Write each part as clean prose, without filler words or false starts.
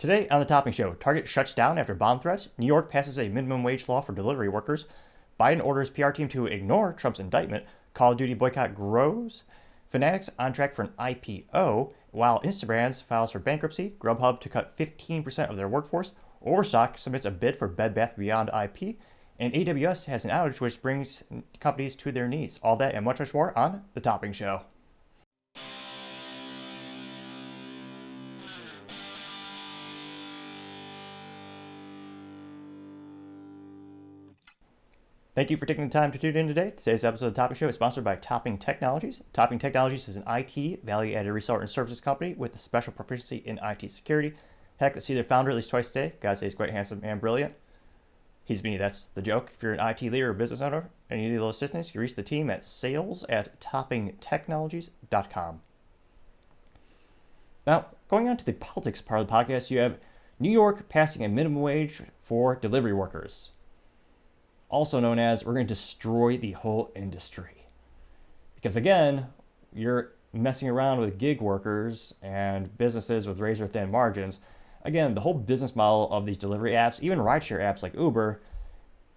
Today on the Topping Show, Target shuts down after bomb threats, New York passes a minimum wage law for delivery workers, Biden orders PR team to ignore Trump's indictment, Call of Duty boycott grows, Fanatics on track for an IPO, while Instabrand files for bankruptcy, Grubhub to cut 15% of their workforce, Overstock submits a bid for Bed Bath Beyond IP, and AWS has an outage which brings companies to their knees. All that and much, much more on the Topping Show. Thank you for taking the time to tune in today. Today's episode of the Topping Show is sponsored by Topping Technologies. Topping Technologies is an IT value-added reseller and services company with a special proficiency in IT security. Heck, I see their founder at least twice a day. Gotta say he's quite handsome and brilliant. He's me, that's the joke. If you're an IT leader or business owner and you need a little assistance, you can reach the team at sales@toppingtechnologies.com. Now, going on to the politics part of the podcast, you have New York passing a minimum wage for delivery workers, also known as we're going to destroy the whole industry. Because again, you're messing around with gig workers and businesses with razor thin margins. Again, the whole business model of these delivery apps, even rideshare apps like Uber,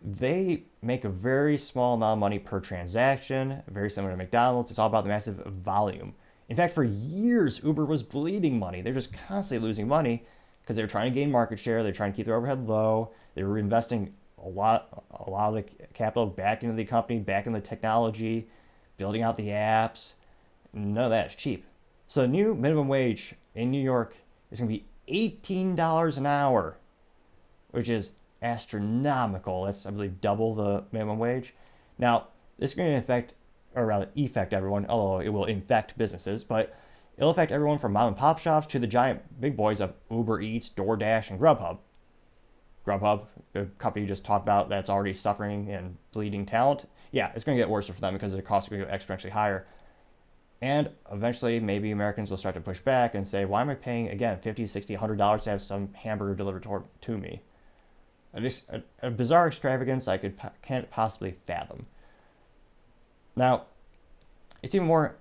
they make a very small amount of money per transaction, very similar to McDonald's. It's all about the massive volume. In fact, for years, Uber was bleeding money. They're just constantly losing money because they were trying to gain market share. They're trying to keep their overhead low. They were investing a lot of the capital back into the company, back into the technology, building out the apps. None of that is cheap. So the new minimum wage in New York is going to be $18 an hour, which is astronomical. That's, I believe, double the minimum wage. Now, this is going to affect everyone, although it will infect businesses, but it'll affect everyone from mom and pop shops to the giant big boys of Uber Eats, DoorDash, and Grubhub. Grubhub, the company you just talked about that's already suffering and bleeding talent, yeah, it's going to get worse for them because their costs are going to go exponentially higher. And eventually, maybe Americans will start to push back and say, why am I paying, again, $50, $60, $100 to have some hamburger delivered to me? A bizarre extravagance I can't possibly fathom. Now, it's even more,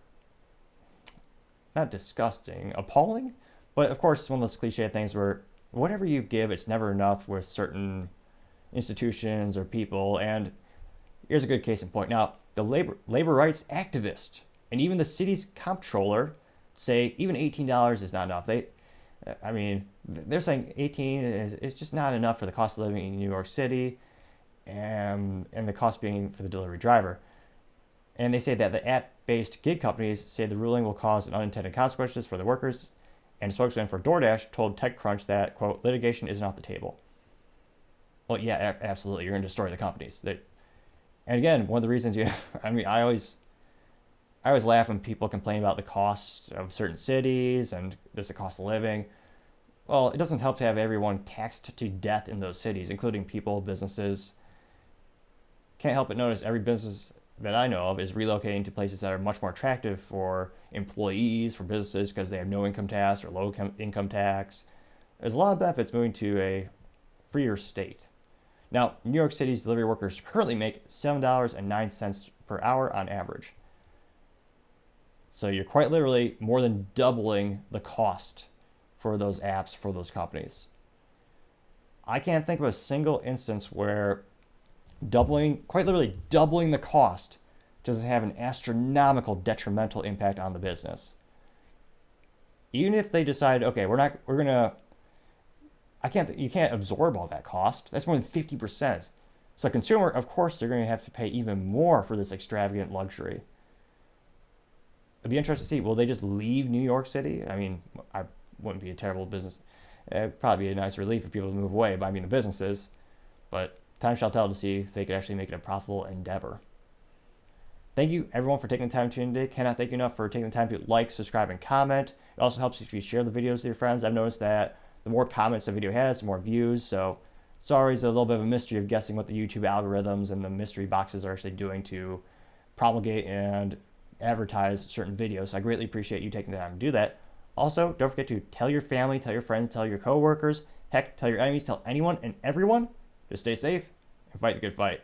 not disgusting, appalling, but of course, it's one of those cliche things where whatever you give, it's never enough with certain institutions or people. And here's a good case in point. Now, the labor rights activist and even the city's comptroller say even $18 is not enough. They're saying 18 is just not enough for the cost of living in New York City and the cost being for the delivery driver. And they say that the app-based gig companies say the ruling will cause unintended consequences for the workers. And a spokesman for DoorDash told TechCrunch that, quote, litigation isn't off the table. Well, yeah, absolutely. You're going to destroy the companies. And again, one of the reasons I always laugh when people complain about the cost of certain cities and just the cost of living. Well, it doesn't help to have everyone taxed to death in those cities, including people, businesses. Can't help but notice every business that I know of is relocating to places that are much more attractive for employees, for businesses, because they have no income tax or low income tax. There's a lot of benefits moving to a freer state. Now, New York City's delivery workers currently make $7.09 per hour on average. So you're quite literally more than doubling the cost for those apps, for those companies. I can't think of a single instance where quite literally doubling the cost doesn't have an astronomical detrimental impact on the business. Even if they decide, okay, you can't absorb all that cost. That's more than 50%. So consumer, of course, they're going to have to pay even more for this extravagant luxury. It'd be interesting to see, will they just leave New York City? I mean, I wouldn't be a terrible business. It'd probably be a nice relief if people move away, but I mean the businesses. But time shall tell to see if they could actually make it a profitable endeavor. Thank you, everyone, for taking the time to tune in today. Cannot thank you enough for taking the time to like, subscribe, and comment. It also helps if you share the videos with your friends. I've noticed that the more comments a video has, the more views. So it's always a little bit of a mystery of guessing what the YouTube algorithms and the mystery boxes are actually doing to promulgate and advertise certain videos. So I greatly appreciate you taking the time to do that. Also, don't forget to tell your family, tell your friends, tell your coworkers, heck, tell your enemies, tell anyone and everyone to stay safe and fight the good fight.